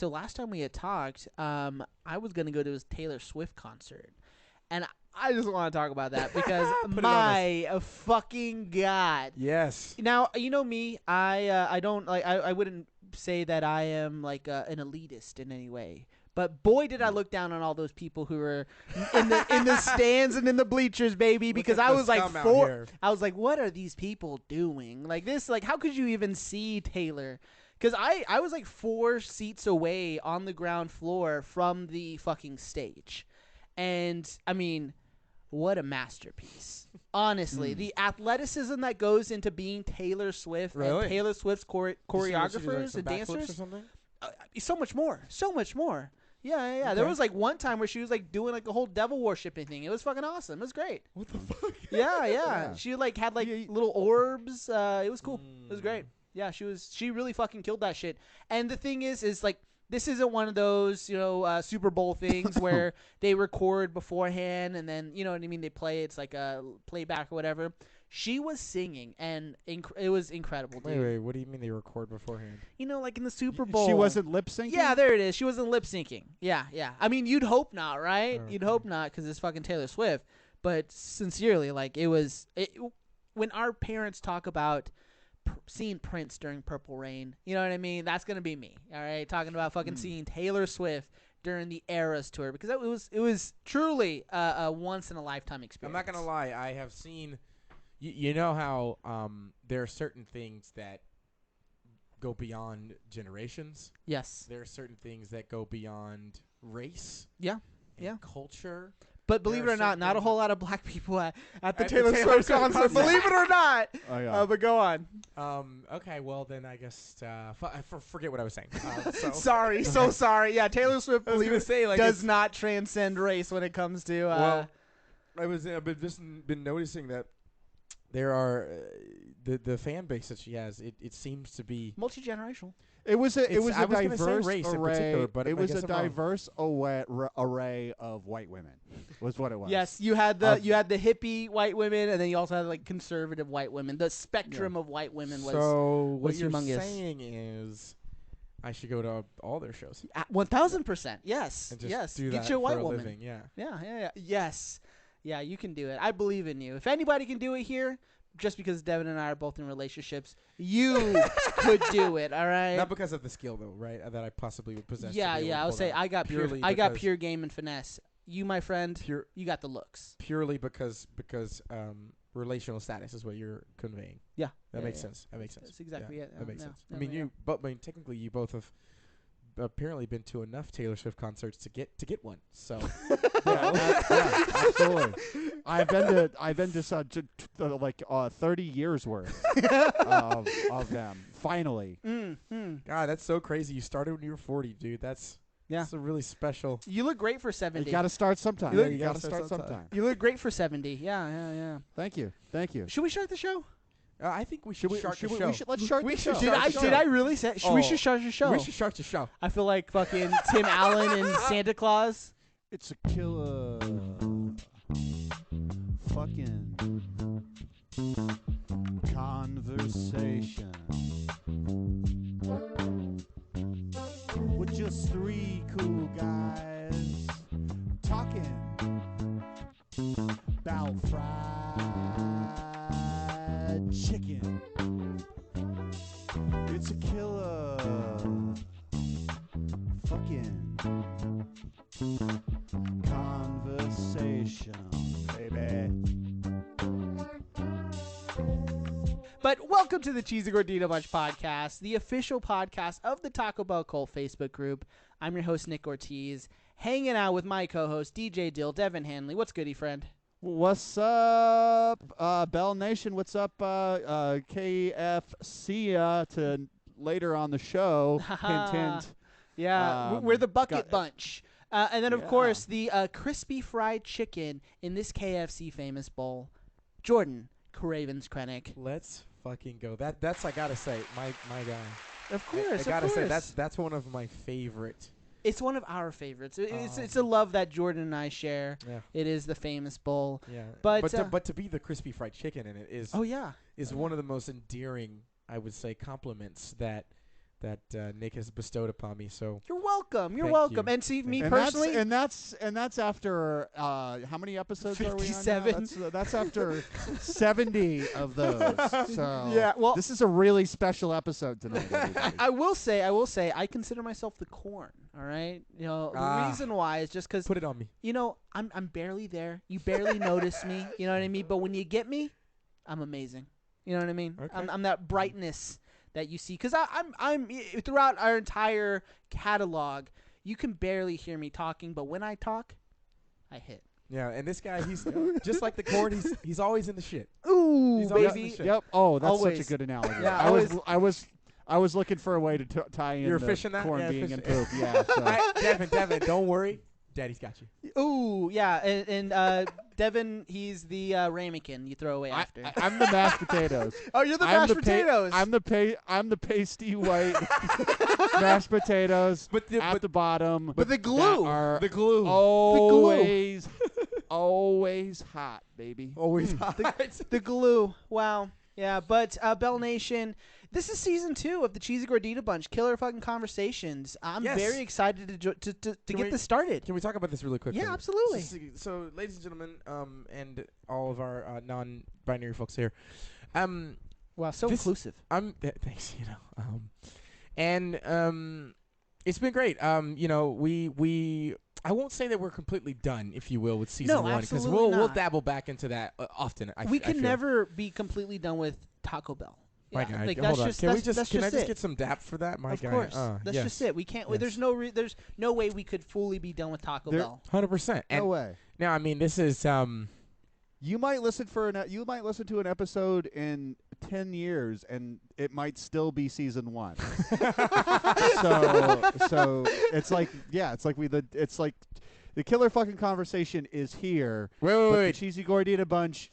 so last time we had talked, I was gonna go to his Taylor Swift concert, and I just want to talk about that because my fucking god. Yes. Now you know me. I don't like. I wouldn't say that I am like an elitist in any way. But boy, did I look down on all those people who were in the stands and in the bleachers, baby. Because I was like, I was like, what are these people doing? Like this, like how could you even see Taylor? Because I was like 4 seats away on the ground floor from the fucking stage, and I mean, what a masterpiece. Honestly, the athleticism that goes into being Taylor Swift and Taylor Swift's choreographers and dancers, or something? so much more. So much more. Yeah. Okay. There was like one time where she was like doing like a whole devil worshiping thing. It was fucking awesome. It was great. What the fuck? Yeah. She like had like little orbs. It was cool. It was great. Yeah, she really fucking killed that shit. And the thing is like, this isn't one of those, Super Bowl things where they record beforehand and then, you know what I mean, they play. It's like a playback or whatever. She was singing, and it was incredible, dude. Wait, what do you mean they record beforehand? You know, like in the Super Bowl. She wasn't lip syncing? Yeah, there it is. She wasn't lip syncing. Yeah. I mean, you'd hope not, right? Okay. You'd hope not because it's fucking Taylor Swift. But sincerely, like, when our parents talk about seeing Prince during Purple Rain, you know what I mean? That's gonna be me. All right, talking about fucking seeing Taylor Swift during the Eras tour, because it was truly a once in a lifetime experience. I'm not gonna lie. I have seen. You know how there are certain things that go beyond generations. Yes. There are certain things that go beyond race. Yeah. And culture. But believe it or not a whole lot of black people at the At Taylor the Swift concert. Believe it or not. Oh, yeah. But go on. Okay, well then I guess forget what I was saying. Sorry, so sorry. Yeah, Taylor Swift, believe it, say, like, does not transcend race when it comes to. Well, I've been noticing that there are the fan base that she has. It seems to be multi-generational. It was a diverse race in array. particular, but it I was guess a I'm wrong. diverse array of white women. Was what it was. Yes, you had the hippie white women, and then you also had like conservative white women. The spectrum of white women was what you're humongous. saying is I should go to all their shows. 1000%. Yes. And just yes. do Get that your white for a woman. living, yeah. Yeah. Yes. Yeah, you can do it. I believe in you. If anybody can do it here, just because Devin and I are both in relationships, you could do it. All right. Not because of the skill though, right? That I possibly would possess. Yeah. I would say I got pure game and finesse. You, my friend, you got the looks. Purely because relational status is what you're conveying. Yeah. That makes sense. That makes sense. That's exactly it. That makes sense. I mean, technically, you both have apparently been to enough Taylor Swift concerts to get one. So yeah, absolutely. I've been to like 30 years worth of them. Finally. God, that's so crazy. You started when you were 40, dude. That's a really special. You look great for 70. You got to start sometime. You got to start sometime. You look great for 70. Yeah. Thank you. Should we start the show? I think we should start the show. Let's start the show. Did I really say? We should start the show. We should start the show. I feel like fucking Tim Allen and Santa Claus. It's a killer. Fucking conversation with just 3 cool guys talking about fried chicken. It's a killer. Fucking conversation, baby. But welcome to the Cheesy Gordita Bunch podcast, the official podcast of the Taco Bell Cult Facebook group. I'm your host, Nick Ortiz, hanging out with my co-host, DJ Dill, Devin Hanley. What's goody, friend? What's up, Bell Nation? What's up, KFC? To later on the show, hint, hint. Yeah, we're the Bucket Bunch. And then, of course, the crispy fried chicken in this KFC famous bowl. Jordan Cravens Krennic. Let's fucking go. That's I gotta say, my guy. Of course, I gotta say that's one of my favorite. It's one of our favorites. It's a love that Jordan and I share. Yeah. It is the famous bowl. Yeah. But to be the crispy fried chicken in it is. Oh yeah. Is one of the most endearing, I would say, compliments that Nick has bestowed upon me. So You're welcome. You're Thank welcome. you. And see, me and personally, that's after how many episodes are we on? 57. Now? That's after 70 of those. So Yeah, well- this is a really special episode tonight. Everybody. I will say, I consider myself the corn. All right, you know the reason why is just because put it on me. you know I'm barely there. You barely notice me. You know what I mean? But when you get me, I'm amazing. You know what I mean? Okay. I'm that brightness that you see. Because I'm throughout our entire catalog, you can barely hear me talking, but when I talk, I hit. Yeah, and this guy, he's just like the corn. He's always in the shit. Ooh, He's always in baby. the shit. Yep. Oh, that's Always. such a good analogy. Yeah, I was looking for a way to tie in You're the fishing that? corn Yeah, being fishing. in poop. Yeah. So. Devin, don't worry. Daddy's got you. Ooh, yeah, and Devin, he's the ramekin you throw away after. I'm the mashed potatoes. Oh, you're the I'm mashed the potatoes. I'm the pasty white mashed potatoes But at the bottom. But the glue. that are The glue. always, always hot, baby. Always hot. The glue. Wow. Yeah, but Bell Nation, this is season 2 of the Cheesy Gordita Bunch, Killer Fucking Conversations. I'm Yes. very excited to Can get we- this started. Can we talk about this really quickly? Yeah, absolutely. So, ladies and gentlemen, and all of our non-binary folks here, Wow, so this- inclusive. thanks. It's been great. We I won't say that we're completely done, if you will, with season No, 1, because absolutely we'll not. dabble back into that often. We I can feel. never be completely done with Taco Bell. My Yeah, guy, like, hold that's on. just Can we that's, just that's can I just just it. get some dap for that, my Of guy? course, that's yes. just it. We can't. Yes. There's no way we could fully be done with Taco There- Bell. 100%. No And way. now, I mean, this is You might listen to an episode in 10 years, and it might still be season 1. so it's like the Killer Fucking Conversation is here. wait, But the wait. Cheesy Gordita Bunch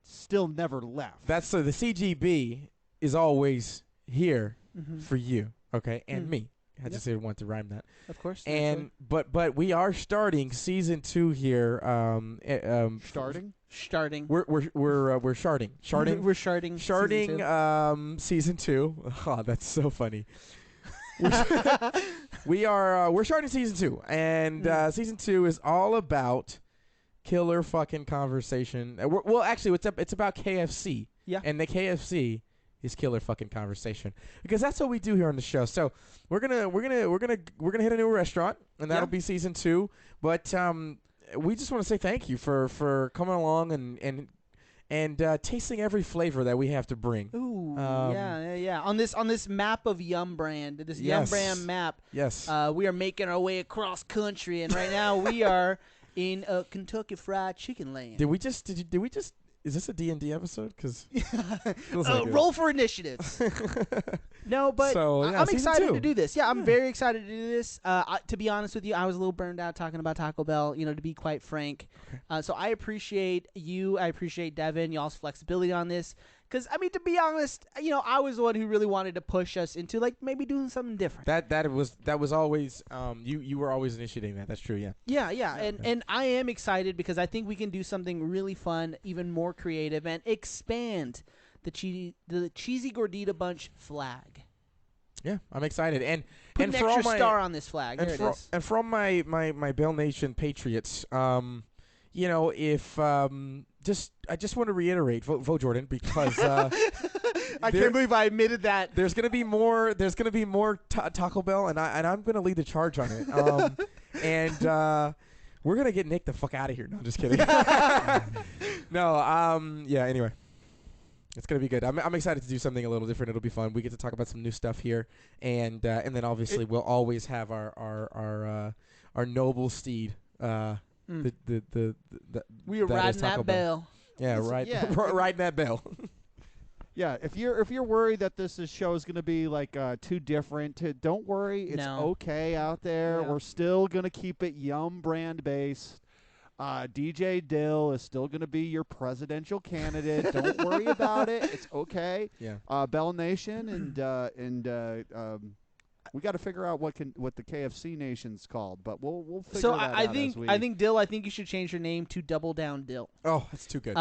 still never left. That's so the CGB is always here Mhm. for you, okay, and Mm. me. I Yep. just didn't want to rhyme that. Of course. And but we are starting season 2 here. Starting? starting. We're sharding. We're sharding. Sharding season 2. Oh, that's so funny. We're starting season 2, and season 2 is all about Killer Fucking Conversation. Well, actually, it's about KFC. Yeah. And the KFC is Killer Fucking Conversation, because that's what we do here on the show. So we're gonna hit a new restaurant, and that'll Yeah. be season 2. But we just want to say thank you for coming along and tasting every flavor that we have to bring. Ooh, Um, yeah. On this map of Yum Brand, this Yum Yes. Brand map, Yes. we are making our way across country, and right now we are in Kentucky Fried Chicken Land. Did we just? Is this a D&D episode? Because feels like it. Roll for initiatives. No, but So, yeah, I'm season excited 2. to do this. Yeah, I'm very excited to do this. To be honest with you, I was a little burned out talking about Taco Bell, to be quite frank. So I appreciate you. I appreciate Devin, y'all's flexibility on this. Because, to be honest, I was the one who really wanted to push us into, maybe doing something different. That was always you were always initiating that. That's true. Yeah. Yeah. And I am excited because I think we can do something really fun, even more creative, and expand the Cheesy Gordita Bunch flag. Yeah. I'm excited. And Put and an for all extra my star on this flag. There and it for is. and for all my Bell Nation patriots, if I just want to reiterate, vote Jordan, because I can't believe I admitted that. there's gonna be more Taco Bell, and I'm gonna lead the charge on it. We're gonna get Nick the fuck out of here. No, I'm just kidding. No, yeah. Anyway, it's gonna be good. I'm excited to do something a little different. It'll be fun. We get to talk about some new stuff here, and then obviously we'll always have our noble steed. We are that is riding Taco that Bell. bell. Yeah, Listen, right. yeah. Riding that bell. Yeah, if you're worried that show is going to be too different, don't worry. It's No. okay out there. Yeah. We're still going to keep it Yum Brand based. DJ Dill is still going to be your presidential candidate. Don't worry about it. It's okay. Yeah. Bell Nation we got to figure out what the KFC Nation's called, but we'll figure So that I out think as we. I think Dill. I think you should change your name to Double Down Dill. Oh, that's too good.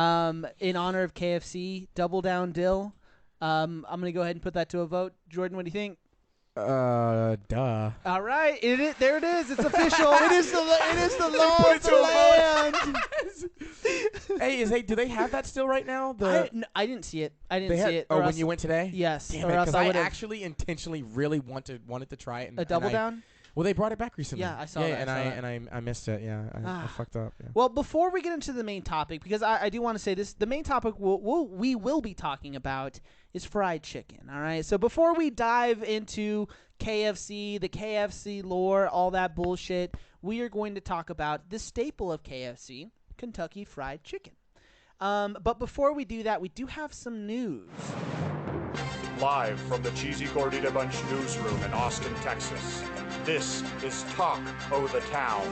In honor of KFC, Double Down Dill. I'm gonna go ahead and put that to a vote. Jordan, what do you think? Duh. All right, there it is. It's official. It is the law of the land. Hey, do they have that still right now? I didn't see it. I didn't They see had, it. oh, or when else- you went today? Yes. Damn or it, else because I I would have actually intentionally really wanted to try it. a double down. Well, they brought it back recently. Yeah, I saw yeah, that, and I missed it. Yeah, I fucked up. Yeah. Well, before we get into the main topic, because I do want to say this, the main topic we will be talking about is fried chicken. All right. So before we dive into KFC, the KFC lore, all that bullshit, we are going to talk about the staple of KFC, Kentucky Fried Chicken. But before we do that, we do have some news. Live from the Cheesy Gordita Bunch newsroom in Austin, Texas, this is Talk O' the Town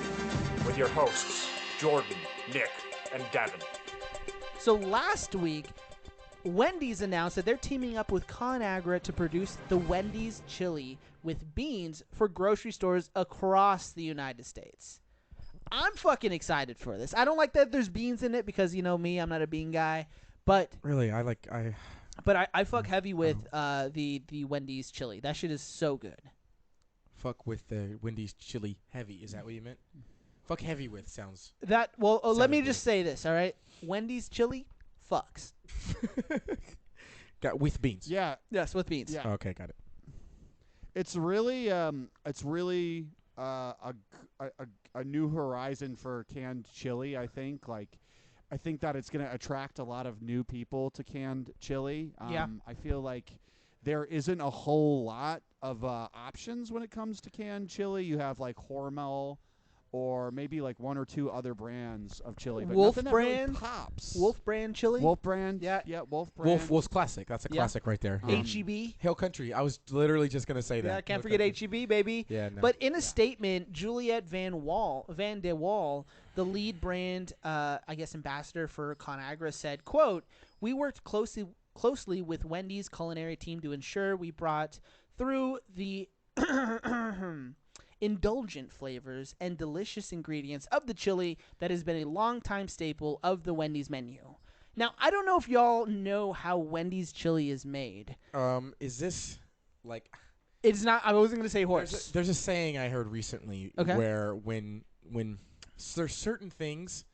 with your hosts, Jordan, Nick, and Devin. So last week, Wendy's announced that they're teaming up with ConAgra to produce the Wendy's chili with beans for grocery stores across the United States. I'm fucking excited for this. I don't like that there's beans in it because, you know me, I'm not a bean guy. But Really, I fuck heavy with the Wendy's chili. That shit is so good. fuck with the Wendy's chili heavy. Is that what you meant? Fuck heavy with sounds. Let me Sounded just say this, all right? Wendy's chili fucks. Got with beans. Yeah. Yes, with beans. Yeah. Okay, got it. It's really a new horizon for canned chili. I think that it's going to attract a lot of new people to canned chili. Yeah. I feel like there isn't a whole lot of options when it comes to canned chili. You have like Hormel, or maybe like one or two other brands of chili. But Wolf nothing that really brand? pops. Wolf brand chili? Wolf brand. Yeah. Yeah. Wolf brand. Wolf's classic. That's a Yeah. classic right there. HEB. Hill Country. I was literally just gonna say that. Yeah, can't Hill forget Country. HEB, baby. Yeah, no. But in a statement, Juliette Van de Waal, the lead brand, ambassador for ConAgra, said, quote, "We worked closely with Wendy's culinary team to ensure we brought through the indulgent flavors and delicious ingredients of the chili that has been a long-time staple of the Wendy's menu." Now, I don't know if y'all know how Wendy's chili is made. Is this like? It's not. I wasn't going to say horse. There's a saying I heard recently where when there's certain things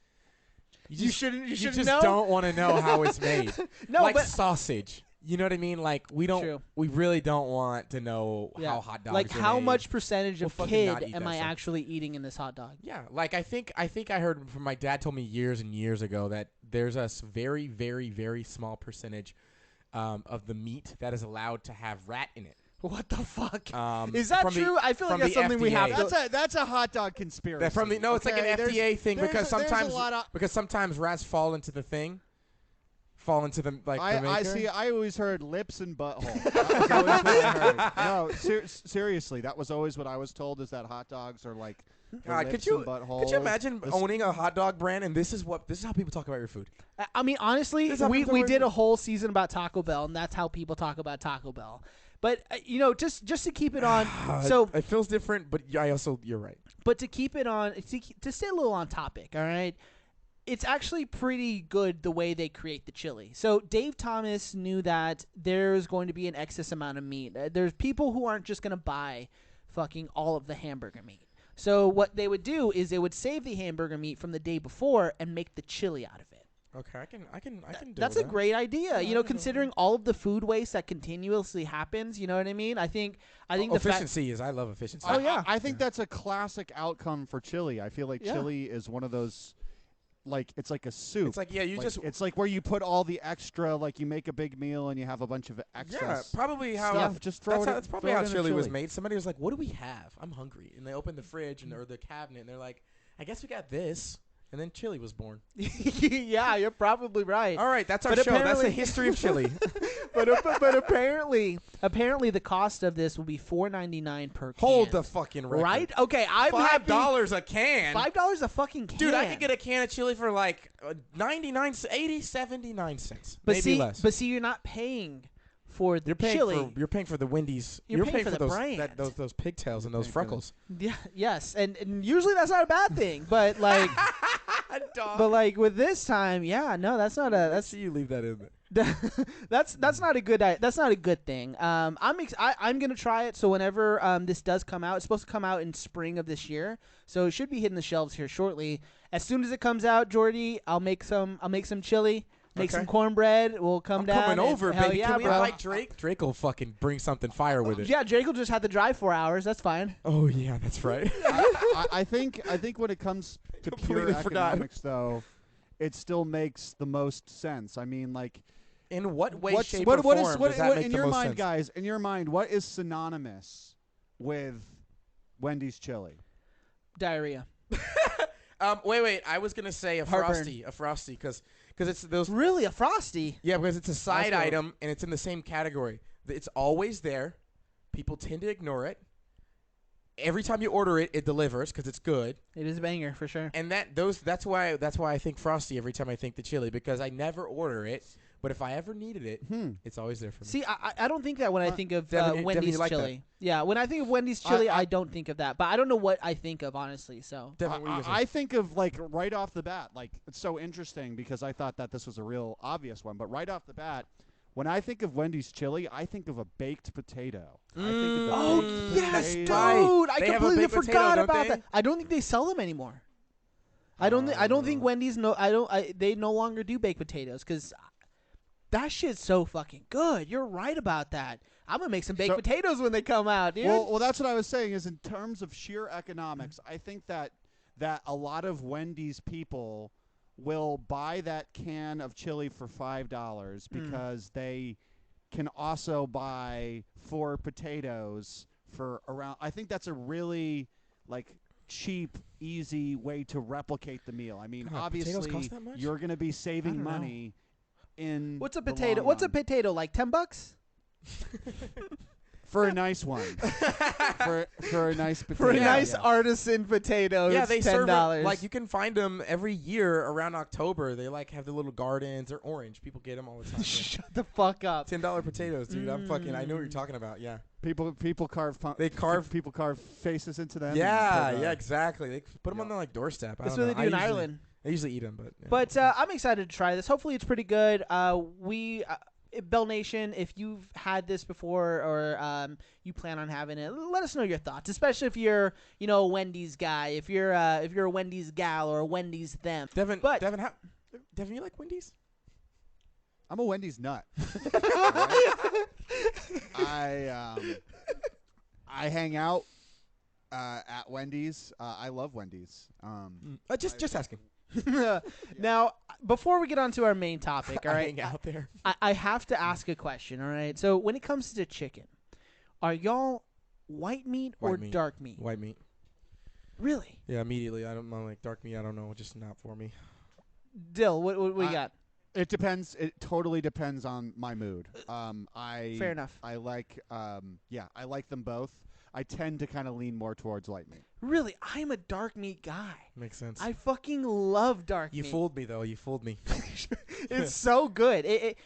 you shouldn't just know? don't want to know how it's made. No, like but sausage. You know what I mean? Like we True. really don't want to know yeah. how hot dogs like are how made. much percentage We'll of fucking kid not eat am that I stuff. actually eating in this hot dog? Yeah, like I think I heard from my dad told me years and years ago that there's a very, very, very small percentage of the meat that is allowed to have rat in it. What the fuck? Is that from the- true? I feel like from that's the something we have FDA. to. That's a hot dog conspiracy. That from the it's like an okay? FDA thing there's because a- there's a sometimes lot of- because sometimes rats fall into the thing, fall into the like the I maker. see. I always heard lips and butthole. That was always what I heard. No, seriously, that was always what I was told. Is that hot dogs are like the God, lips could and butthole. you imagine This- owning a hot dog brand and this is how people talk about your food? I mean, honestly, This happens we over- did a whole season about Taco Bell, and that's how people talk about Taco Bell. But just to keep it on, so it feels different, but you're right. but to keep it on, to stay a little on topic, all right. It's actually pretty good the way they create the chili. So Dave Thomas knew that there's going to be an excess amount of meat. There's people who aren't just going to buy fucking all of the hamburger meat. So what they would do is they would save the hamburger meat from the day before and make the chili out of it. Okay, I can do That's that. a great idea. Yeah, You I know, can do considering all of the food waste that continuously happens, you know what I mean? I think the fact efficiency I love efficiency. Oh, yeah. I think that's a classic outcome for chili. I feel like Yeah. chili is one of those, like it's like a soup. It's like it's like where you put all the extra, like you make a big meal and you have a bunch of excess. probably how stuff. Just throw that's it. probably throw how it in a chili was chili. made. Somebody was like, "What do we have? I'm hungry," and they opened the fridge or the cabinet, and they're like, "I guess we got this," and then chili was born. yeah, you're probably right. All right, that's our But show. That's the apparently- history of chili. but apparently the cost of this will be $4.99 per can. Hold the fucking record. right. Okay, I'm happy. $5 a can. $5 a fucking can. Dude, I could get a can of chili for like 79 cents. But maybe see, less. But see, you're not paying for the you're paying chili. you're paying for the Wendy's. You're paying for the those brand. those pigtails and those paying for the- freckles. Yeah. Yes, and usually that's not a bad thing. But like, Dog. but like with this time, yeah, no, that's not a. That's you leave that in there. That's not a good thing. I'm gonna try it. So whenever this does come out, it's supposed to come out in spring of this year. So it should be hitting the shelves here shortly. As soon as it comes out, Jordy, I'll make some chili. Make some cornbread. We'll come I'm down. coming over, hell baby. Yeah, Can we bro. invite Drake? Drake will fucking bring something fire with it. Yeah, Drake will just have to drive 4 hours. That's fine. Oh yeah, that's right. I think when it comes to pure Completely forgot. economics, though, it still makes the most sense. I mean, like, In what way, what's- shape, what, or what form is what, does that what make in the your most mind, sense? guys? In your mind, what is synonymous with Wendy's chili? Diarrhea. Wait. I was gonna say a Heartburn. frosty, because it's those. Really, a Frosty? Yeah, because it's a side what- item and it's in the same category. It's always there. People tend to ignore it. Every time you order it, it delivers because it's good. It is a banger for sure. And that's why I think Frosty every time I think the chili, because I never order it, but if I ever needed it, it's always there for me. See, I don't think that when I think of Devin, you Wendy's like that? chili. Yeah, when I think of Wendy's chili, I don't think of that. But I don't know what I think of, honestly. So Devin, what are you gonna say? I think of, like, right off the bat, like, it's so interesting because I thought that this was a real obvious one. But right off the bat, when I think of Wendy's chili, I think of a baked potato. I think of the Oh baked yes, potato. right. dude! I They have a completely baked potato, forgot don't about they? that. I don't think they sell them anymore. I don't think Wendy's they no longer do baked potatoes because that shit's so fucking good. You're right about that. I'm gonna make some baked So- potatoes when they come out, dude. Well, that's what I was saying. Is in terms of sheer economics, I think that a lot of Wendy's people will buy that can of chili for $5 because they can also buy 4 potatoes for around. I think that's a really, like, cheap, easy way to replicate the meal. I mean, God, potatoes obviously, cost that much? you're going to be saving don't know. money. In What's a the potato? long What's a run. potato like? $10? For a nice one? for a nice potato. For a Yeah. nice yes. artisan potato, Yeah, it's they serve $10. it, like you can find them every year around October. They like have the little gardens. They're orange. People get them all the time. Yeah. Shut the fuck up. $10 potatoes, dude. I know what you're talking about. Yeah. People carve. People carve faces into them. Yeah, and put, yeah, exactly. They put them on the like doorstep. I That's don't what know. they do in I usually- Ireland. I usually eat them, but yeah. But I'm excited to try this. Hopefully, it's pretty good. Bell Nation, if you've had this before or you plan on having it, let us know your thoughts. Especially if you're, a Wendy's guy, if you're a Wendy's gal or a Wendy's them. Devin, but- Devin, you like Wendy's? I'm a Wendy's nut. I hang out at Wendy's. I love Wendy's. Just asking. Now, before we get on to our main topic, all I right, hang out there. I have to ask a question. All right, so when it comes to chicken, are y'all white meat or White meat. dark meat? White meat. Really? Yeah, immediately. I don't like dark meat. I don't know. Just not for me. Dill, what we got? It depends. It totally depends on my mood. Fair enough. I like. I like them both. I tend to kind of lean more towards white meat. Really, I'm a dark meat guy. Makes sense. I fucking love dark You meat. fooled me though. You fooled me. It's so good.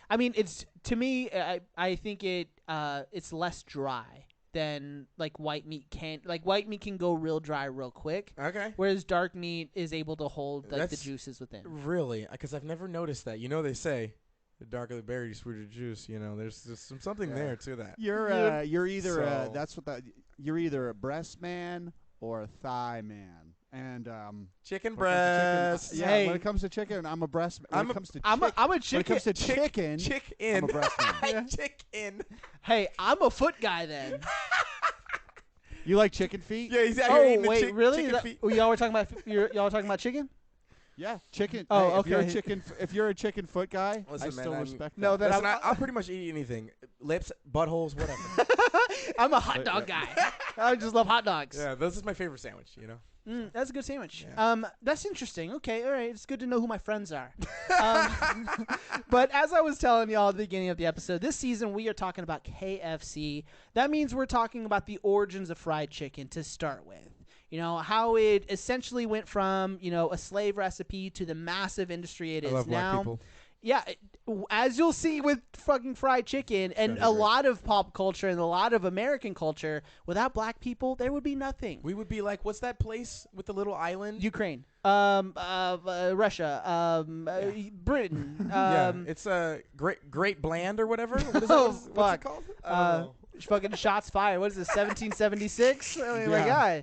I mean, it's to me. I think it's less dry than like white meat can. Like white meat can go real dry real quick, Okay. whereas dark meat is able to hold like the That's- juices within. Really? Because I've never noticed that. They say the darker the berry, the sweeter the juice. There's something there to that. You're either So- you're either a breast man or a thigh man. And Chicken when it comes to breast. chicken, Hey. when it comes to chicken, I'm a breast. When I'm it a- comes to I'm chick- a when it chicken. comes to chicken, Chicken. I'm a breast man. Yeah. Chicken. Hey, I'm a foot guy then. You like chicken feet? Yeah, he's out here Oh eating the wait, really? chicken feet. Y'all were talking about y'all were talking about chicken? Yeah, chicken. Oh, hey, okay. If you're a chicken foot guy, Listen, I man, still I'm- respect No, that. that Listen, I'll pretty much eat anything. Lips, buttholes, whatever. I'm a hot dog guy. I just love hot dogs. Yeah, this is my favorite sandwich. That's a good sandwich. Yeah. That's interesting. Okay, all right. It's good to know who my friends are. But as I was telling y'all at the beginning of the episode, this season we are talking about KFC. That means we're talking about the origins of fried chicken to start with. How it essentially went from, a slave recipe to the massive industry it I is love now. black people. yeah, as you'll see with fucking fried chicken and a lot of pop culture and a lot of American culture, without black people, there would be nothing. We would be like, what's that place with the little island? Ukraine, Russia, Britain. Yeah, it's a Great Bland or whatever. What is Oh, what's fuck. it called? I don't know. Fucking shots fired. What is this, 1776? I mean, my Yeah. guy.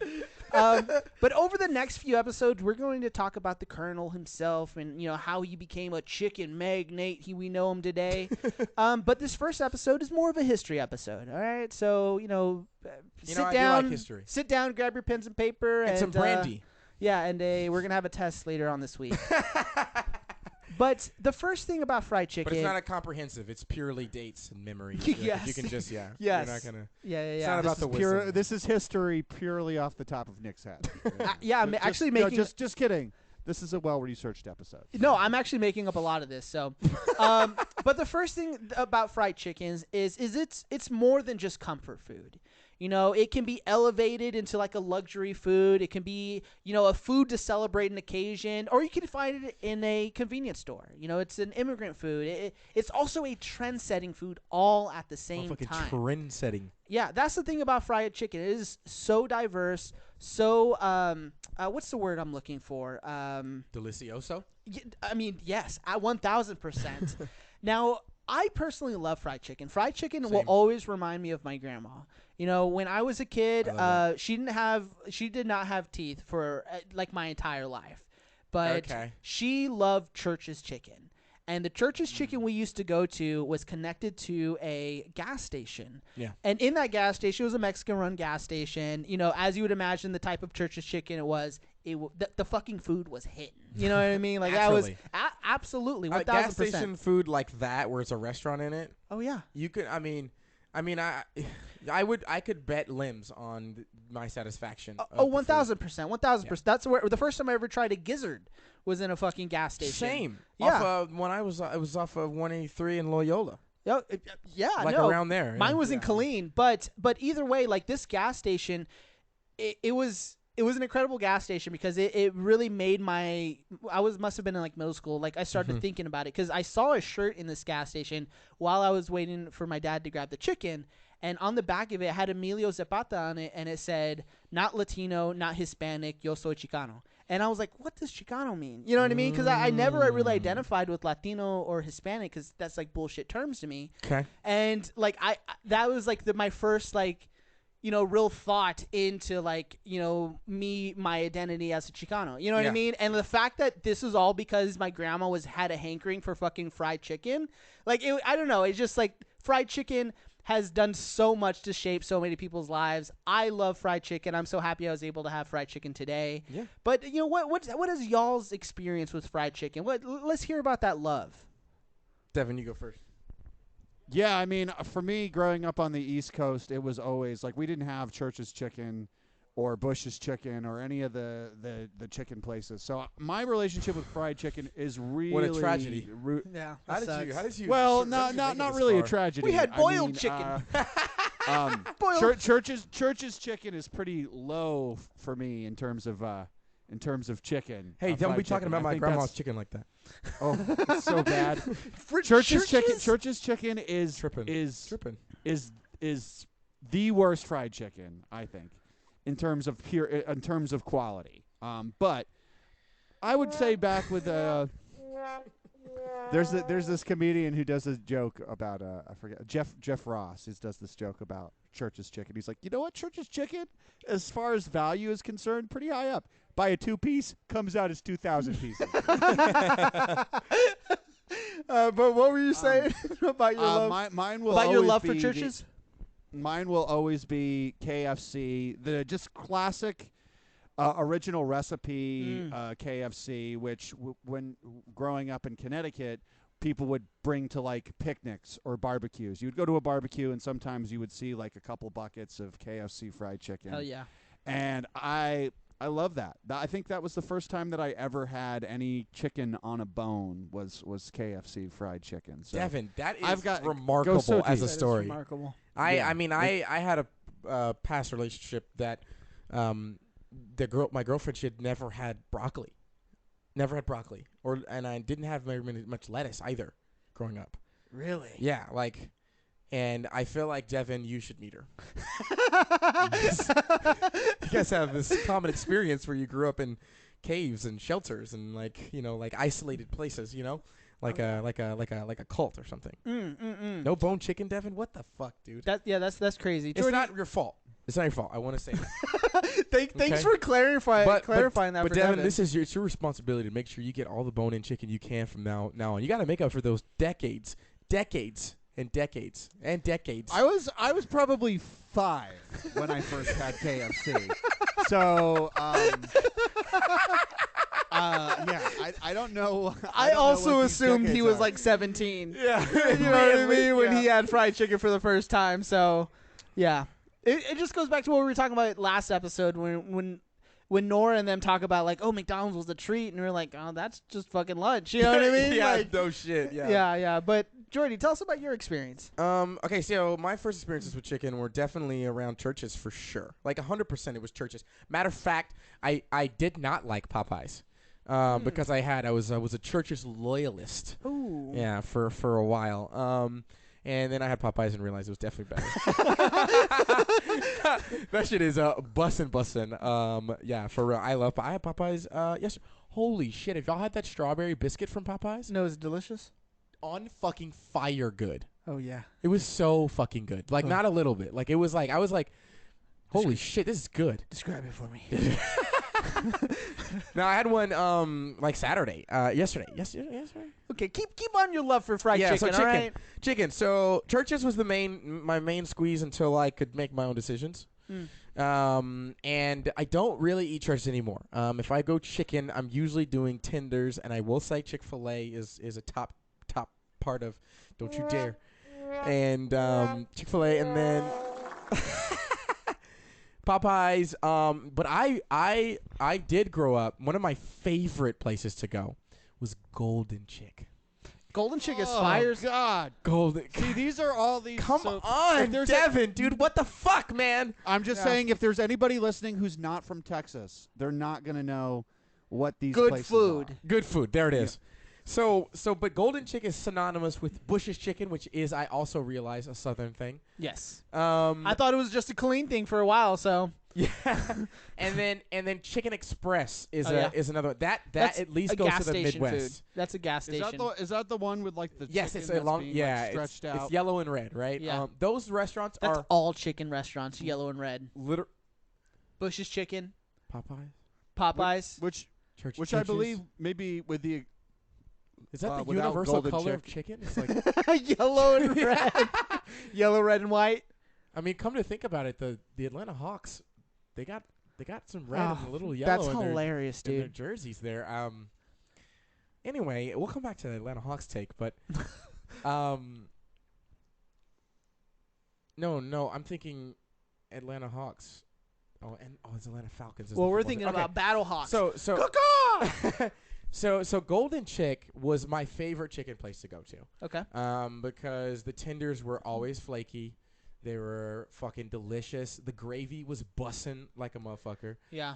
But over the next few episodes, we're going to talk about the Colonel himself and, you know, how he became a chicken magnate. We know him today. But this first episode is more of a history episode. All right. So, sit I do down. like history. Sit down, grab your pens and paper. And some brandy. Yeah. And we're going to have a test later on this week. But the first thing about fried chicken. But it's not a comprehensive. It's purely dates and memories. Yes. You can just, Yes. You're not going to. Yeah. It's not about the wisdom. This is history purely off the top of Nick's head. Yeah, I'm Just- actually no, making. just kidding. This is a well-researched episode. No, I'm actually making up a lot of this. So, but the first thing about fried chickens is it's more than just comfort food. You know, it can be elevated into like a luxury food. It can be, a food to celebrate an occasion, or you can find it in a convenience store. You know, it's an immigrant food. It's also a trend-setting food all at the same Fucking time. trend setting. Yeah, that's the thing about fried chicken. It is so diverse. So, what's the word I'm looking for? Delicioso? I mean, yes, at 1,000%. Now, I personally love fried chicken. Fried chicken will Same. always remind me of my grandma. You know, when I was a kid, I love she did not have teeth for like my entire life, but Okay. she loved Church's Chicken. And the Church's Chicken we used to go to was connected to a gas station. Yeah. And in that gas station, it was a Mexican-run gas station. You know, as you would imagine, the type of Church's Chicken it was, the fucking food was hitting. You know what I mean? Like that was Naturally. absolutely Gas 1,000%. station food like that, where it's a restaurant in it, Oh yeah. you could. I could bet limbs on my satisfaction. Oh, of the food. 1,000%. 1,000%. That's where the first time I ever tried a gizzard was in a fucking gas station. Same. Yeah. Off when I was off of 183 in Loyola, Yeah. like no. around there. Mine yeah. was in Killeen, but either way, like this gas station, it was an incredible gas station because it really made must have been in like middle school. Like I started thinking about it because I saw a shirt in this gas station while I was waiting for my dad to grab the chicken. And on the back of it had Emilio Zapata on it, and it said, "Not Latino, not Hispanic, yo soy Chicano." And I was like, what does Chicano mean? You know what I mean? Because I never really identified with Latino or Hispanic because that's like bullshit terms to me. Okay. And like that was like my first like, real thought into like, my identity as a Chicano. You know what I Yeah. mean? And the fact that this is all because my grandma had a hankering for fucking fried chicken. Like, I don't know. It's just like fried chicken has done so much to shape so many people's lives. I love fried chicken. I'm so happy I was able to have fried chicken today. Yeah. But what is y'all's experience with fried chicken? Let's hear about that love. Devin, you go first. Yeah, I mean, for me, growing up on the East Coast, it was always like we didn't have Church's Chicken or Bush's Chicken or any of the chicken places. So my relationship with fried chicken is really tragedy. Yeah. How did you? Well, how not did you make it not this really a far? tragedy. We had I boiled mean, chicken. Boiled. Church's Chicken is pretty low for me in terms of chicken. Hey, don't fried be talking chicken. about I my think grandma's that's- chicken like that. Oh, it's so bad. Church's Church's Chicken is Tripping. Tripping. is the worst fried chicken, I think, in terms of quality. But I would say back with there's this comedian who does a joke about I forget Jeff Ross does this joke about Church's Chicken. He's like, you know what, Church's Chicken, as far as value is concerned, pretty high up. Buy a 2-piece, comes out as 2,000 pieces. But what were you saying about your love? Mine will About your always love for be churches? Mine will always be KFC, the just classic original recipe KFC, which when growing up in Connecticut, people would bring to like picnics or barbecues. You would go to a barbecue and sometimes you would see like a couple buckets of KFC fried chicken. Hell yeah. And I love that. I think that was the first time that I ever had any chicken on a bone was KFC fried chicken. So Devin, that is I've got- remarkable go as a Soji. story. Remarkable. I mean, I had a past relationship that my girlfriend, she had never had broccoli. Never had broccoli, and I didn't have very much lettuce either, growing up. Really? Yeah, like, and I feel like Devin, you should meet her. You guys have this common experience where you grew up in caves and shelters and like isolated places, like a cult or something. No bone chicken, Devin. What the fuck, dude? That's crazy. It's Jordy, not your fault. It's not your fault. I want to say that. Thanks Okay. for clarifying that. But For Devin, it's your responsibility to make sure you get all the bone-in chicken you can from now on. You got to make up for those decades and decades. I was probably 5 when I first had KFC. So yeah, I don't know. I don't know also what these assumed he decades was are. like 17. Yeah. You know what I mean? When Yeah. he had fried chicken for the first time. So, yeah. It just goes back to what we were talking about last episode when Nora and them talk about like, oh, McDonald's was a treat, and we're like, oh, that's just fucking lunch. You know what I mean? Yeah, Like, no shit. Yeah. yeah. But Jordy, tell us about your experience. Okay, so my first experiences with chicken were definitely around churches for sure. Like 100% it was churches. Matter of fact, I did not like Popeyes. Because I was a church's loyalist. Ooh. Yeah, for a while. And then I had Popeyes and realized it was definitely better. That shit is bussin'. Yeah, for real. I had Popeyes yes. Holy shit, have y'all had that strawberry biscuit from Popeyes? No, it's delicious. On fucking fire good. Oh yeah. It was so fucking good. Like not a little bit. Like it was like I was like, holy shit, this is good. Describe it for me. Now I had one like Saturday. Yesterday. Yesterday. Okay, keep on your love for fried chicken. So All right. chicken. So churches was my main squeeze until I could make my own decisions. And I don't really eat churches anymore. If I go chicken, I'm usually doing tenders, and I will say Chick-fil-A is a top part of. Don't you dare. And Chick-fil-A, and then Popeyes. But I did grow up. One of my favorite places to go was Golden Chick. Golden Chick is Oh, fire. God. Golden. See, these are all these. Come so on, if there's Devin, dude. What the fuck, man? I'm just Yeah. saying, if there's anybody listening who's not from Texas, they're not gonna know what these Good places food. are. Good food. There it is. So, but Golden Chick is synonymous with Bush's Chicken, which is, I also realize, a Southern thing. Yes. I I thought it was just a clean thing for a while, so yeah, and then Chicken Express is Oh, yeah. is another that that's at least a goes gas to the station Midwest. food. That's a gas station. Is that the one with like the Yes, chicken it's a that's long being, yeah, like, stretched it's out? yellow and red, right? Yeah. Those restaurants That's are all chicken restaurants, yellow and red. Bush's Chicken, Popeyes, Popeyes. Which churches. I believe maybe with the is that the without universal Golden color of Chick. chicken? It's like Yellow and red. Yellow, red, and white. I mean, come to think about it, the Atlanta Hawks, they got some red Oh, and a little yellow. That's in their- hilarious, in their dude. jerseys there. Anyway, we'll come back to the Atlanta Hawks take, but no, I'm thinking Atlanta Hawks. It's Atlanta Falcons. is Well, the we're football thinking team. about Battle Hawks. So Golden Chick was my favorite chicken place to go to. Okay. Because the tenders were always flaky. They were fucking delicious. The gravy was bussin' like a motherfucker. Yeah.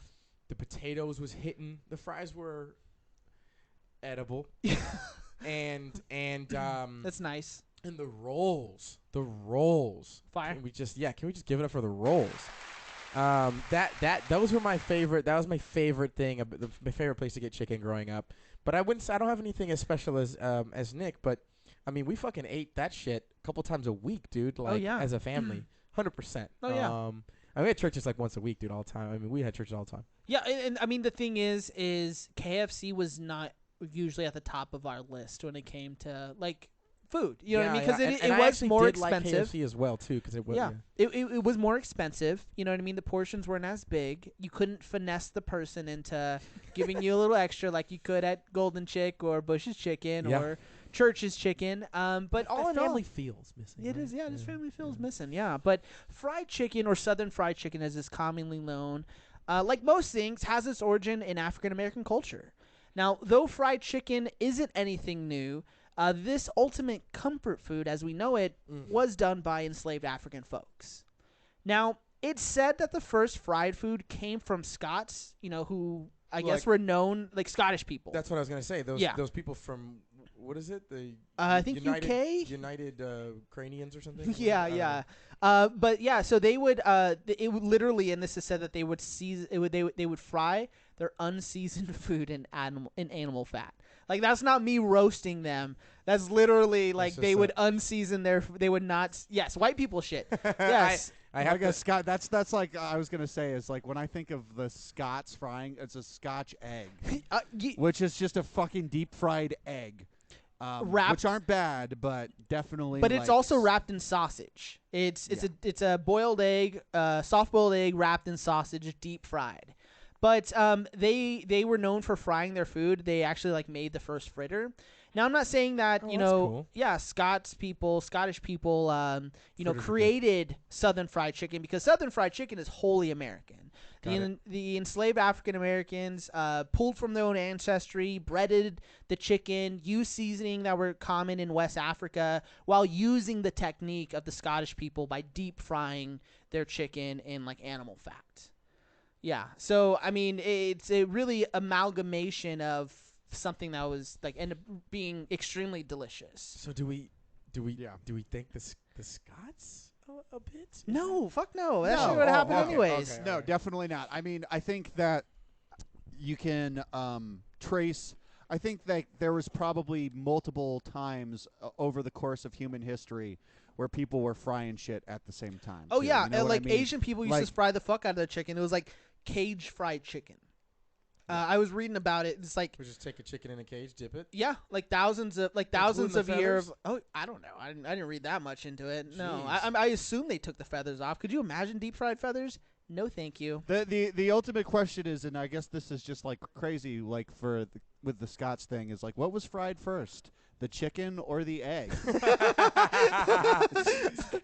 The potatoes was hitting. The fries were edible. and That's nice. and the rolls. Fire. Can we just give it up for the rolls? Those were my favorite. That was my favorite thing. My favorite place to get chicken growing up. But I wouldn't say I don't have anything as special as Nick. But I mean, we fucking ate that shit a couple times a week, dude. Like yeah. as a family, 100%. Oh, yeah. I mean, we had churches like once a week, dude, all the time. I mean, we had churches all the time. Yeah, and I mean the thing is KFC was not usually at the top of our list when it came to like food. You know what I mean? Because it I was actually more did expensive. Like KFC as well too, because it was. Yeah, it was more expensive. You know what I mean? The portions weren't as big. You couldn't finesse the person into giving you a little extra like you could at Golden Chick or Bush's Chicken Yeah. or Church's Chicken. But all in all, family feels missing. it right? is. Yeah, this family feels missing. Yeah, but fried chicken or Southern fried chicken, as is commonly known, like most things, has its origin in African American culture. Now, though fried chicken isn't anything new, this ultimate comfort food, as we know it, was done by enslaved African folks. Now, it's said that the first fried food came from Scots, who I guess Like- were known like Scottish people. That's what I was gonna say. Yeah. Those people from what is it? The I think United, UK? United Cranians or something. Yeah, I don't yeah. know. But yeah, so they would it would literally, and this is said that they would they would fry their unseasoned food in animal fat. Like that's not me roasting them. That's literally like just they would unseason they would not. Yes, white people shit. Yes. I I have guess Scott. That's like I was gonna say is like when I think of the Scots frying, it's a Scotch egg, which is just a fucking deep fried egg, Wrapped- which aren't bad, but definitely. But it's like, also wrapped in sausage. It's a boiled egg, soft boiled egg wrapped in sausage, deep fried. But they were known for frying their food. They actually like made the first fritter. Now I'm not saying that Oh, you that's know, cool. yeah, Scottish people, you know, Fritters are good. created Southern fried chicken because Southern fried chicken is wholly American. Got The enslaved African Americans pulled from their own ancestry, breaded the chicken, used seasoning that were common in West Africa, while using the technique of the Scottish people by deep frying their chicken in like animal fat. Yeah, so I mean, it's a really amalgamation of something that was like ended up being extremely delicious. So do we Yeah. think the Scots a bit? Is No, fuck no. That No. shit would Oh, happen okay, anyways. okay. No, Alright. definitely not. I mean, I think that you can trace. I think that there was probably multiple times over the course of human history where people were frying shit at the same time. Oh too. yeah, You know and what I like mean? Asian people used to Like- fry the fuck out of their chicken. It was like cage fried chicken. I was reading about it. It's like We just take a chicken in a cage, dip it. yeah, like thousands of Including the years. feathers? Oh, I don't know. I didn't read that much into it. No, Jeez. I assume they took the feathers off. Could you imagine deep fried feathers? No, thank you. The ultimate question is, and I guess this is just like crazy, like with the Scots thing, is like what was fried first, the chicken or the egg?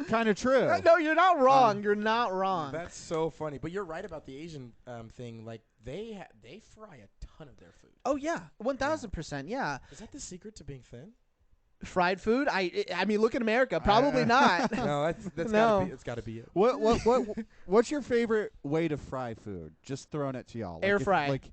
Kind of true. No, you're not wrong. You're not wrong. That's so funny. But you're right about the Asian thing. Like they fry a ton of their food. Oh yeah, 1,000%. Yeah, Is that the secret to being thin? fried food. I mean, look at America. Probably not. No, that's No. gotta be. It's gotta be it. What's your favorite way to fry food? Just throwing it to y'all. Like Air if- fry. Like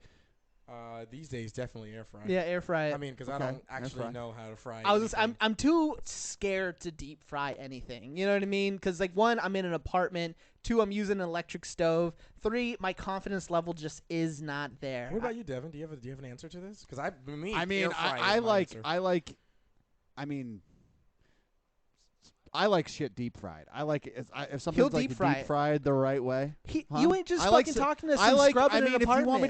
These days, definitely air fry. Yeah, air fry. I mean, because Okay, I don't air actually fry. know how to fry. I was just, anything. I'm too scared to deep fry anything. You know what I mean? Because like 1, I'm in an apartment. 2, I'm using an electric stove. 3, my confidence level just is not there. What about you, Devin? Do you have an answer to this? Because I mean, I like. I mean, I like shit deep fried. I like it. If something's like deep fry deep it. fried the right way. Huh? You ain't just I like fucking s- talking to I some like. scrub I in mean, an if apartment. you want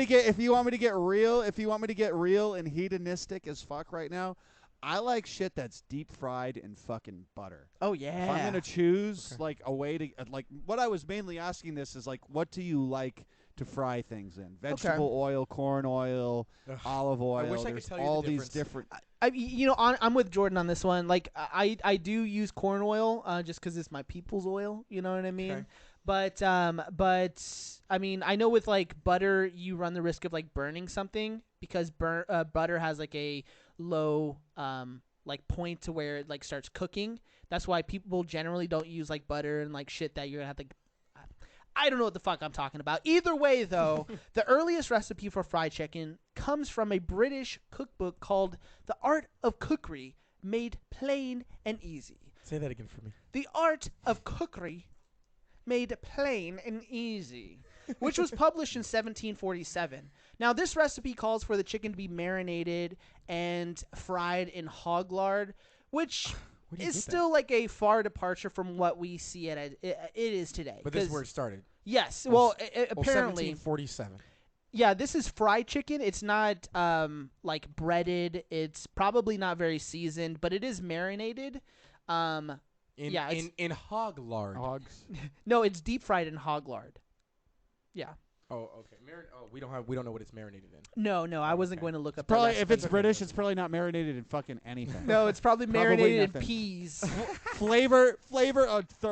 me to get real and hedonistic as fuck right now, I like shit that's deep fried in fucking butter. Oh yeah. If I'm gonna choose like a way to like what I was mainly asking this is like what do you like to fry things in? Vegetable oil, corn oil, Ugh. olive oil. wish I could There's tell you the all these difference. different. I'm with Jordan on this one. Like I do use corn oil just because it's my people's oil. You know what I mean? Okay. But I mean I know with like butter you run the risk of like burning something because butter has like a low like point to where it like starts cooking. That's why people generally don't use like butter and like shit that you're gonna have to. I don't know what the fuck I'm talking about. Either way, though, the earliest recipe for fried chicken comes from a British cookbook called The Art of Cookery, Made Plain and Easy. Say that again for me. The Art of Cookery, Made Plain and Easy, which was published in 1747. Now, this recipe calls for the chicken to be marinated and fried in hog lard, which Where do you is get that? still like a far departure from what we see it is today. But this is 'Cause- where it started. Yes. Well, Well, Well, apparently, 1747. yeah. This is fried chicken. It's not like breaded. It's probably not very seasoned, but it is marinated. In, Yeah, it's- in hog lard. Hogs. No, it's deep fried in hog lard. Yeah. Oh, okay. We don't know what it's marinated in. No, I wasn't Okay. going to look up. Probably that if recipe. it's British, it's probably not marinated in fucking anything. No, it's probably Probably marinated in nothing. peas. flavor,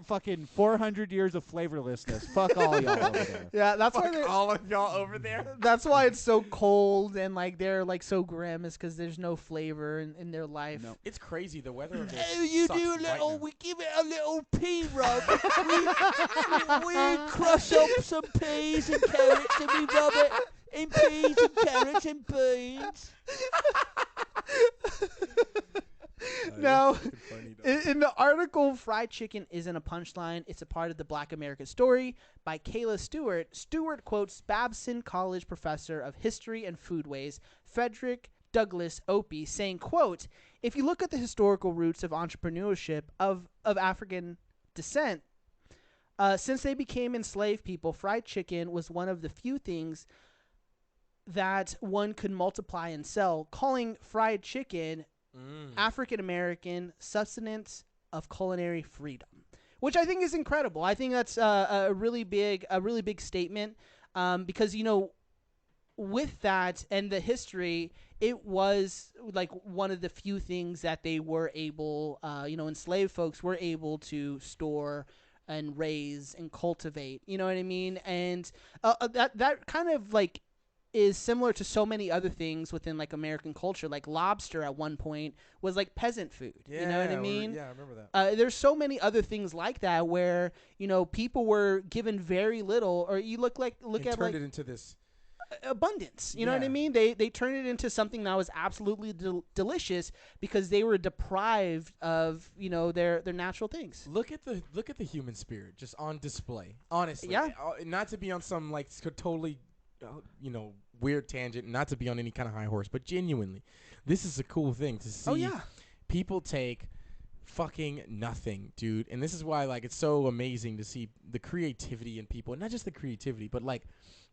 fucking 400 years of flavorlessness. Fuck all y'all over there. Yeah, that's why Fuck they're. all of y'all over there. That's why it's so cold and like they're like so grim is because there's no flavor in their life. No. It's crazy. The weather of this Oh, sucks right now. we give it a little pea rub. we crush up some peas and carrots and we rub it And peas and carrots and beans. Now, in the article, fried chicken isn't a punchline. It's a part of the Black American story by Kayla Stewart. Stewart quotes Babson College professor of history and foodways, Frederick Douglass Opie, saying, quote, if you look at the historical roots of entrepreneurship of African descent, since they became enslaved people, fried chicken was one of the few things that one could multiply and sell, calling fried chicken African American sustenance of culinary freedom, which I think is incredible. I think that's a really big statement, because with that and the history, it was like one of the few things that they were able, enslaved folks were able to store and raise and cultivate. You know what I mean? And that kind of like is similar to so many other things within like American culture. Like lobster at one point was like peasant food. Yeah, you know what I mean? Yeah, I remember that. There's so many other things like that where people were given very little, or you look at turned it into this abundance. You know what I Yeah. mean? They turned it into something that was absolutely delicious because they were deprived of their natural things. Look at the human spirit just on display. Honestly, Yeah. Not to be on some like totally, weird tangent, not to be on any kind of high horse, but genuinely, this is a cool thing to see. Oh yeah. People take fucking nothing, dude, and this is why like it's so amazing to see the creativity in people, and not just the creativity, but like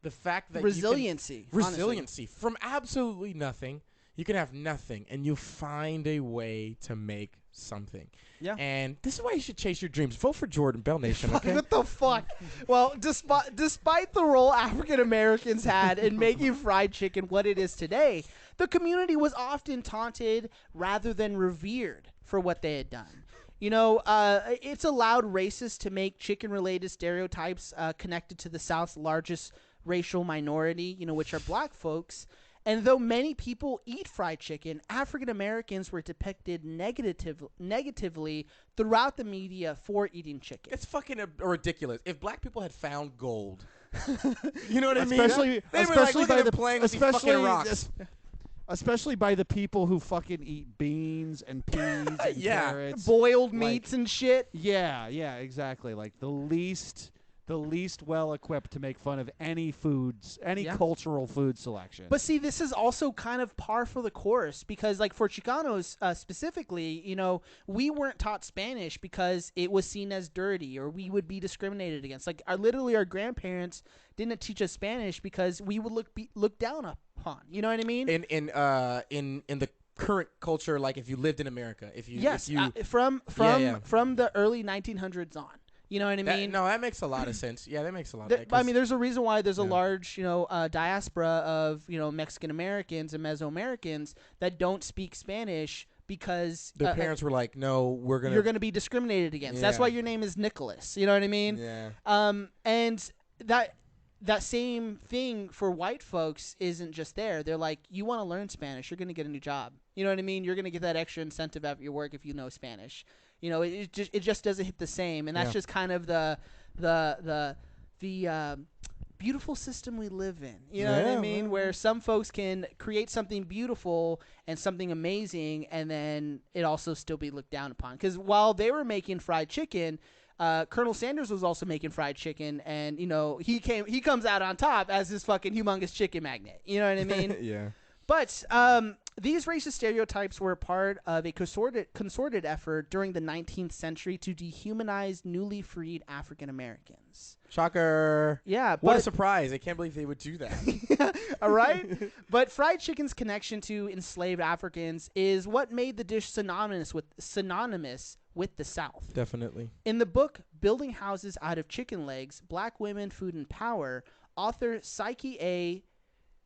the fact that Resiliency. resiliency from absolutely nothing. You can have nothing, and you find a way to make something. Yeah. And this is why you should chase your dreams. Vote for Jordan, Bell Nation, okay? What the fuck? Well, despite the role African Americans had in making fried chicken what it is today, the community was often taunted rather than revered for what they had done. It's allowed racists to make chicken-related stereotypes connected to the South's largest racial minority, which are black folks. And though many people eat fried chicken, African Americans were depicted negatively throughout the media for eating chicken. It's fucking ridiculous. If black people had found gold, you know what I mean? Especially They'd be like, look by at the them playing with these fucking rocks. Especially by the people who fucking eat beans and peas and Yeah. carrots. Boiled like- meats and shit. Yeah, exactly. Like the least well equipped to make fun of any foods, any Yeah. cultural food selection. But see, this is also kind of par for the course because, like, for Chicanos specifically, we weren't taught Spanish because it was seen as dirty or we would be discriminated against. Like, our grandparents didn't teach us Spanish because we would look down upon. You know what I mean? In the current culture, like if you lived in America, from Yeah. the early 1900s on. You know what I mean? that makes a lot of sense. Yeah, that makes a lot of sense. I mean, there's a reason why there's a Yeah. large, diaspora of, Mexican Americans and Mesoamericans that don't speak Spanish because their parents were like, no, you're going to be discriminated against. That's Yeah. why your name is Nicholas. You know what I mean? Yeah. And that same thing for white folks isn't just there. They're like, you want to learn Spanish, you're going to get a new job. You know what I mean? You're going to get that extra incentive at your work if you know Spanish. It just doesn't hit the same, and that's Yeah. just kind of the beautiful system we live in. You know what I Yeah, mean? well, Where some folks can create something beautiful and something amazing, and then it also still be looked down upon. Because while they were making fried chicken, Colonel Sanders was also making fried chicken, and he comes out on top as this fucking humongous chicken magnet. You know what I mean? Yeah. But these racist stereotypes were part of a concerted effort during the 19th century to dehumanize newly freed African Americans. Shocker. Yeah, What a but surprise. I can't believe they would do that. all right. But fried chicken's connection to enslaved Africans is what made the dish synonymous with the South. Definitely. In the book Building Houses Out of Chicken Legs, Black Women, Food, and Power, author Psyche A.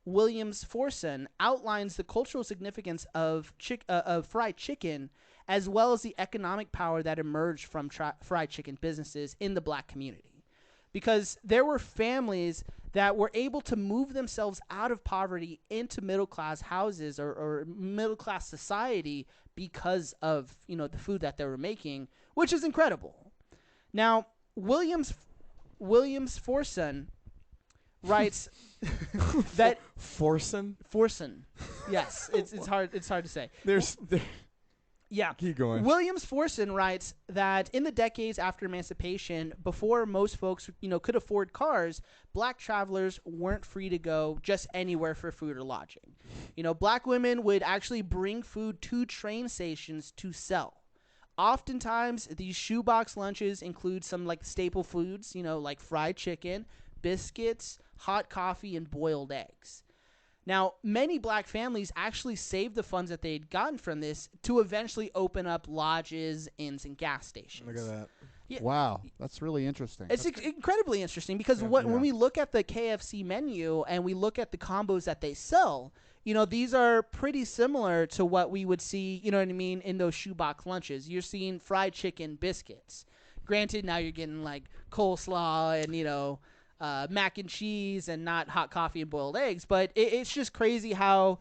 Williams Forson outlines the cultural significance of fried chicken as well as the economic power that emerged from fried chicken businesses in the black community. Because there were families that were able to move themselves out of poverty into middle-class houses or middle-class society because of, the food that they were making, which is incredible. Now, Williams Forson writes that Forsen. Forsen. Yes, it's hard to say. Yeah. Keep going. Williams Forsen writes that in the decades after emancipation, before most folks, could afford cars, black travelers weren't free to go just anywhere for food or lodging. Black women would actually bring food to train stations to sell. Oftentimes, these shoebox lunches include some like staple foods, like fried chicken, biscuits, hot coffee, and boiled eggs. Now, many black families actually saved the funds that they had gotten from this to eventually open up lodges, inns, and gas stations. Look at that. Yeah. Wow, that's really interesting. It's incredibly interesting because when we look at the KFC menu and we look at the combos that they sell, these are pretty similar to what we would see, in those shoebox lunches. You're seeing fried chicken, biscuits. Granted, now you're getting like coleslaw and, mac and cheese and not hot coffee and boiled eggs, but it's just crazy how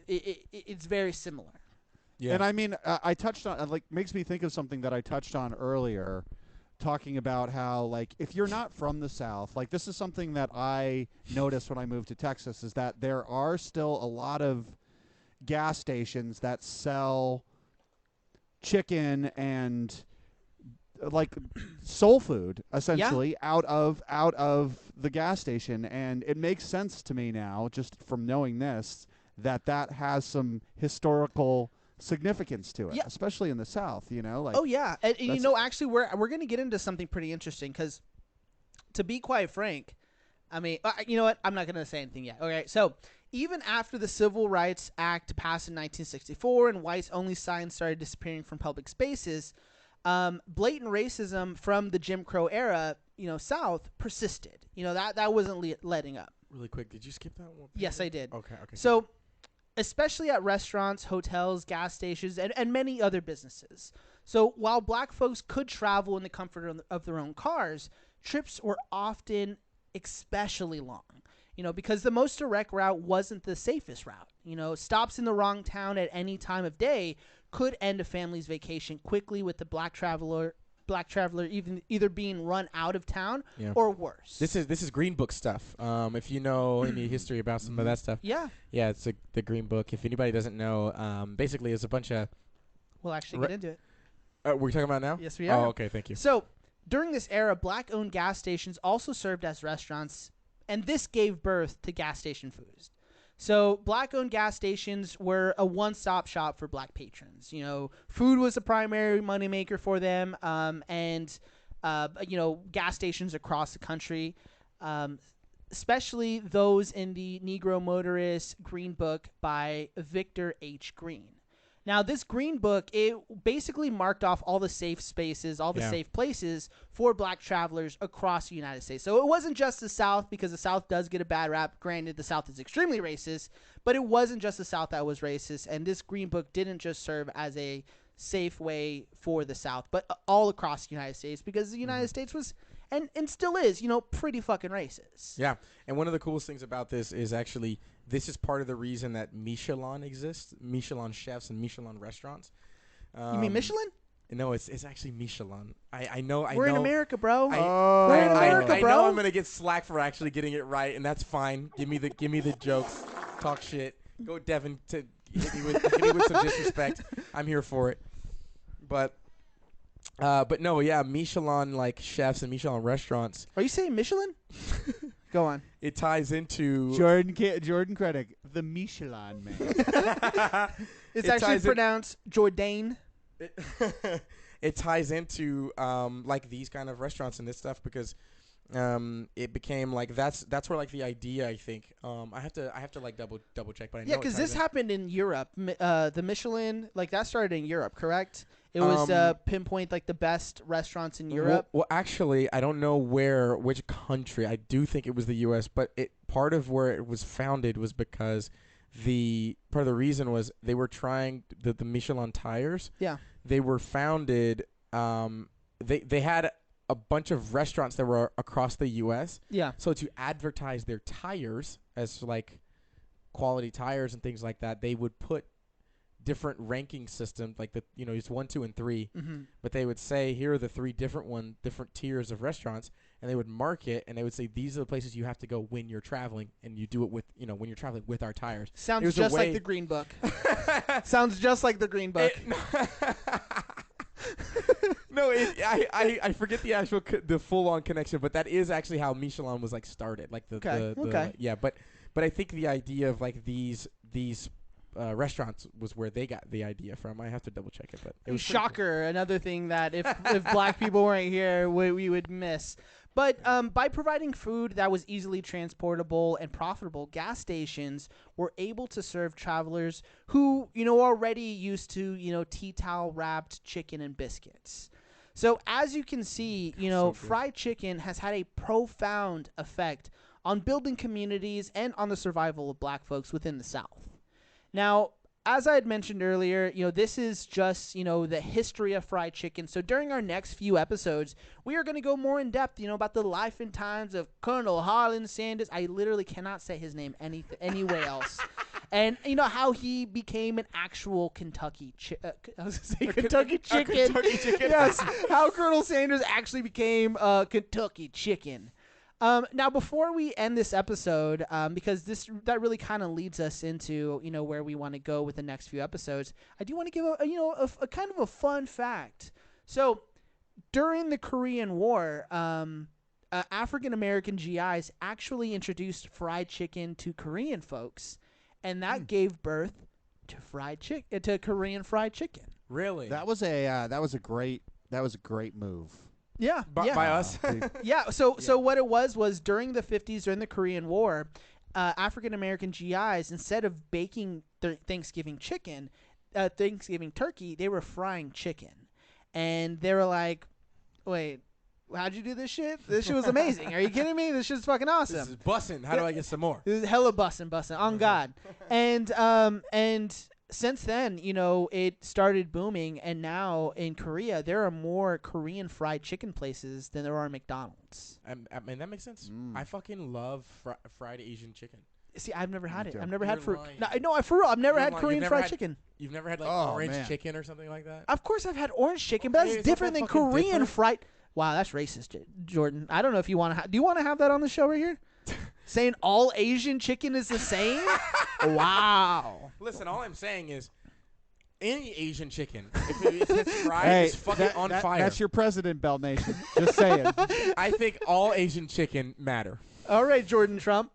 it's very similar. Yeah. And I mean, I touched on, makes me think of something that I touched on earlier, talking about how, like, if you're not from the South, like, this is something that I noticed when I moved to Texas, is that there are still a lot of gas stations that sell chicken and like soul food essentially out of the gas station, and it makes sense to me now just from knowing this that has some historical significance to it, especially in the South, like. Oh yeah, and actually we're going to get into something pretty interesting because, to be quite frank, I mean, you know what? I'm not going to say anything yet. Okay, so even after the Civil Rights Act passed in 1964 and whites only signs started disappearing from public spaces, blatant racism from the Jim Crow era, South persisted. That wasn't letting up. Really quick, did you skip that one? Yes, I did. Okay. So, especially at restaurants, hotels, gas stations, and many other businesses. So, while black folks could travel in the comfort of their own cars, trips were often especially long. Because the most direct route wasn't the safest route. Stops in the wrong town at any time of day could end a family's vacation quickly, with the black traveler either being run out of town or worse. This is Green Book stuff. If you know any history about some of that stuff. Yeah, it's the Green Book. If anybody doesn't know, basically it's a bunch of. We'll actually get into it. We're talking about now? Yes, we are. Oh, okay, thank you. So, during this era, black-owned gas stations also served as restaurants, and this gave birth to gas station foods. So black-owned gas stations were a one-stop shop for black patrons. Food was the primary moneymaker for them, and gas stations across the country, especially those in the Negro Motorist Green Book by Victor H. Green. Now, this Green Book, it basically marked off all the safe spaces, all the safe places for black travelers across the United States. So it wasn't just the South, because the South does get a bad rap. Granted, the South is extremely racist, but it wasn't just the South that was racist. And this Green Book didn't just serve as a safe way for the South, but all across the United States, because the United States was, and still is, pretty fucking racist. Yeah, and one of the coolest things about this is actually this is part of the reason that Michelin exists, Michelin chefs and Michelin restaurants. You mean Michelin? No, it's actually Michelin. I know. We're in America, bro. We're in America, I bro. know I'm gonna get slack for actually getting it right, and that's fine. Give me the jokes. Talk shit. Go Devin to hit me with some disrespect. I'm here for it. But no, yeah, Michelin like chefs and Michelin restaurants. Are you saying Michelin? Go on. It ties into Jordan Creddick, the Michelin Man. It's actually pronounced Jourdain. It ties into like these kind of restaurants and this stuff because it became like that's where like the idea, I think. I have to like double check, but I know because this happened in Europe. The Michelin, like that started in Europe, correct? It was pinpoint like the best restaurants in Europe. Well, actually, I don't know which country. I do think it was the U.S., but part of where it was founded was because part of the reason was they were trying the Michelin tires. Yeah. They were founded. They had a bunch of restaurants that were across the U.S. Yeah. So to advertise their tires as like quality tires and things like that, they would put different ranking systems, like it's 1, 2, and 3. Mm-hmm. But they would say here are the 3 different tiers of restaurants, and they would mark it, and they would say these are the places you have to go when you're traveling, and you do it with when you're traveling with our tires. It Sounds was a just like way- the Green Book. Sounds just like the Green Book. No, I forget the actual the full on connection, but that is actually how Michelin was like started. Like Okay. yeah, but I think the idea of like these restaurants was where they got the idea from. I have to double check it, but it was pretty cool. Shocker! Another thing that if black people weren't here, we would miss. But by providing food that was easily transportable and profitable, gas stations were able to serve travelers who, already used to, tea towel wrapped chicken and biscuits. So as you can see, So good. fried chicken has had a profound effect on building communities and on the survival of black folks within the South. Now, as I had mentioned earlier, this is just, the history of fried chicken. So during our next few episodes, we are going to go more in depth, about the life and times of Colonel Harlan Sanders. I literally cannot say his name any way else. And, how he became an actual Kentucky chicken. Kentucky chicken. Yes, how Colonel Sanders actually became a Kentucky chicken. Now, before we end this episode, because that really kind of leads us into where we want to go with the next few episodes, I do want to give a kind of a fun fact. So, during the Korean War, African American GIs actually introduced fried chicken to Korean folks, and that gave birth to Korean fried chicken. Really? That was a great move. Yeah, By us? Yeah, so what it was during the 50s, during the Korean War, African American GIs, instead of baking Thanksgiving turkey, they were frying chicken. And they were like, wait, how'd you do this shit? This shit was amazing. Are you kidding me? This shit's fucking awesome. This is bussin'. How do I get some more? This is hella bussin', on God. And since then, it started booming, and now in Korea, there are more Korean fried chicken places than there are McDonald's. I mean, that makes sense. I fucking love fried Asian chicken. See, I've never had it. too. I've never You're had for lying. no, for real. I've never You're had lying. Korean You've never fried had- chicken. You've never had like Oh, orange man. chicken or something like that? Of course, I've had orange chicken, but that's Isn't different that than fucking Korean different? fried. Wow, that's racist, Jordan. I don't know if you want to. Do you want to have that on the show right here? Saying all Asian chicken is the same? Wow. Listen, all I'm saying is any Asian chicken, if it's fried, it's fucking on fire. That's your president, Bell Nation. Just saying. I think all Asian chicken matter. All right, Jordan Trump.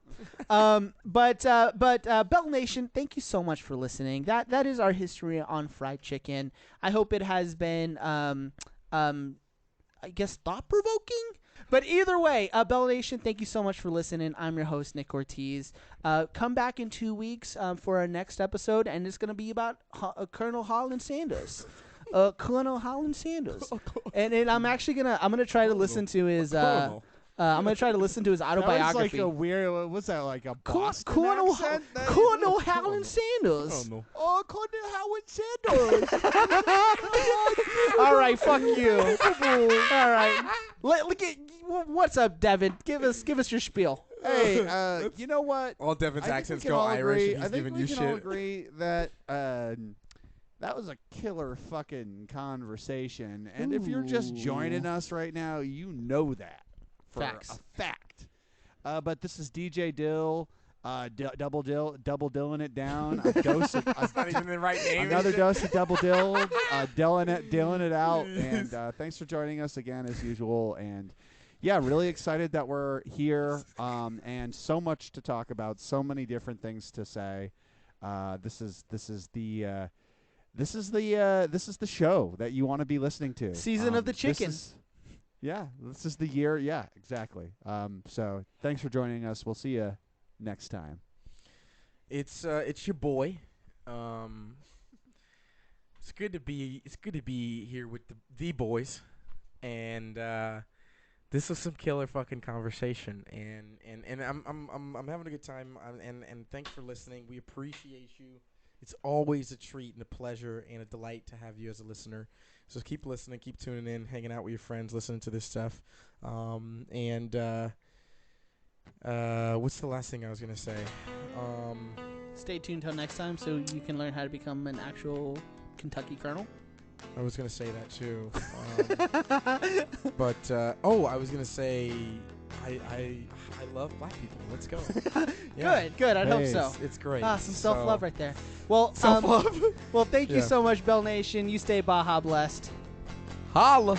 But Bell Nation, thank you so much for listening. That is our history on fried chicken. I hope it has been I guess thought provoking. But either way, Bell Nation, thank you so much for listening. I'm your host, Nick Ortiz. Come back in 2 weeks for our next episode, and it's going to be about Colonel Harlan Sanders. Colonel Harlan Sanders. And I'm actually gonna try to listen to his I'm gonna try to listen to his autobiography. That was like a weird. What's that like a Boston Colonel accent? Colonel Harlan Sanders. no. Oh, Colonel Howard Sanders. All right, fuck you. All right, what's up, Devin? Give us your spiel. Hey, you know what? All Devin's I think accents we go can all Irish, agree- and he's I think giving we you can shit. all agree that that was a killer fucking conversation. And if you're just joining us right now, you know that for Facts. a fact. But this is DJ Dill, double dilling it down. A dose of, That's not even the right name. another dose of double dill, dilling it out. And thanks for joining us again as usual. And yeah, really excited that we're here. And so much to talk about, so many different things to say. This is the show that you want to be listening to. Season of the chicken. This is the year. Yeah, exactly. So thanks for joining us. We'll see you next time. It's your boy. It's good to be here with the boys, and this was some killer fucking conversation, and I'm having a good time, and thanks for listening. We appreciate you. It's always a treat and a pleasure and a delight to have you as a listener. So keep listening, keep tuning in, hanging out with your friends, listening to this stuff. And what's the last thing I was gonna say? Stay tuned till next time so you can learn how to become an actual Kentucky Colonel. I was gonna say that too. But I was gonna say I love black people. Let's go. Yeah. Good. I'd hope Hey. so. It's great. Some self-love right there. Well, Self-love. well, thank you Yeah. so much, Bell Nation. You stay Baja blessed. Holla.